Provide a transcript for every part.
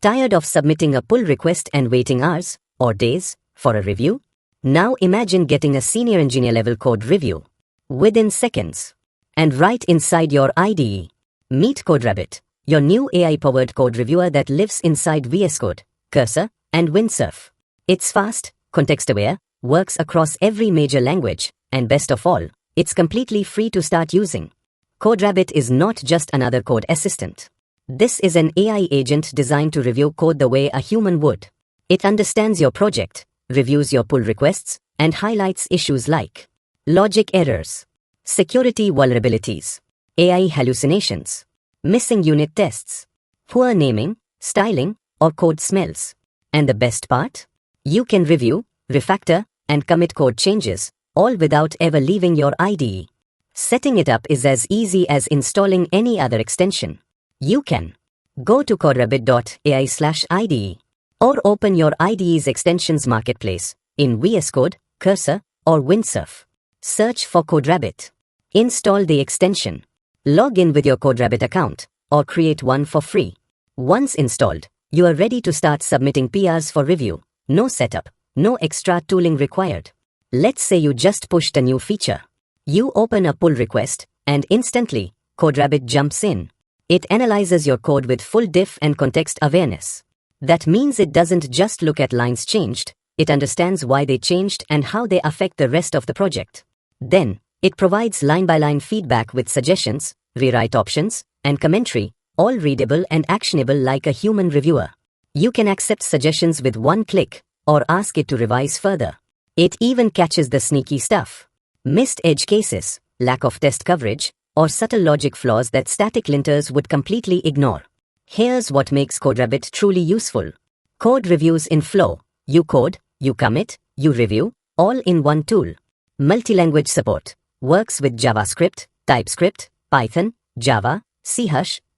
Tired of submitting a pull request and waiting hours, or days, for a review? Now imagine getting a senior engineer level code review within seconds and right inside your IDE. Meet CodeRabbit, your new AI-powered code reviewer that lives inside VSCode, Cursor, and Windsurf. It's fast, context-aware, works across every major language, and best of all, it's completely free to start using. CodeRabbit is not just another code assistant. This is an AI agent designed to review code the way a human would. It understands your project, reviews your pull requests, and highlights issues like logic errors, security vulnerabilities, AI hallucinations, missing unit tests, poor naming, styling, or code smells. And the best part? You can review, refactor, and commit code changes, all without ever leaving your IDE. Setting it up is as easy as installing any other extension. You can go to codeRabbit.ai/IDE or open your IDE's extensions marketplace in VSCode, Cursor, or Windsurf. Search for CodeRabbit. Install the extension. Log in with your CodeRabbit account or create one for free. Once installed, you are ready to start submitting PRs for review. No setup, no extra tooling required. Let's say you just pushed a new feature. You open a pull request, and instantly, CodeRabbit jumps in. It analyzes your code with full diff and context awareness. That means it doesn't just look at lines changed, it understands why they changed and how they affect the rest of the project. Then, it provides line-by-line feedback with suggestions, rewrite options, and commentary, all readable and actionable like a human reviewer. You can accept suggestions with one click, or ask it to revise further. It even catches the sneaky stuff. Missed edge cases, lack of test coverage, or subtle logic flaws that static linters would completely ignore. Here's what makes CodeRabbit truly useful. Code reviews in flow. You code, you commit, you review, all in one tool. Multi-language support. Works with JavaScript, TypeScript, Python, Java, C#,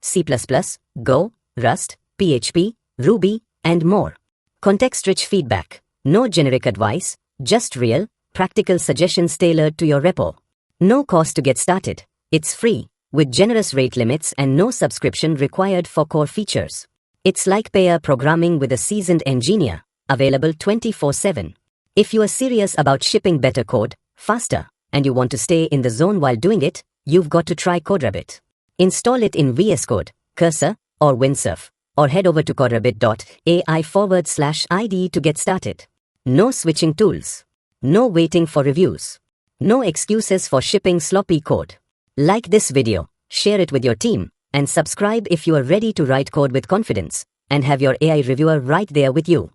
C++, Go, Rust, PHP, Ruby, and more. Context-rich feedback. No generic advice, just real, practical suggestions tailored to your repo. No cost to get started. It's free, with generous rate limits and no subscription required for core features. It's like pair programming with a seasoned engineer, available 24/7. If you are serious about shipping better code, faster, and you want to stay in the zone while doing it, you've got to try CodeRabbit. Install it in VSCode, Cursor, or Windsurf, or head over to codeRabbit.ai/IDE to get started. No switching tools. No waiting for reviews. No excuses for shipping sloppy code. Like this video, share it with your team, and subscribe if you are ready to write code with confidence and have your AI reviewer right there with you.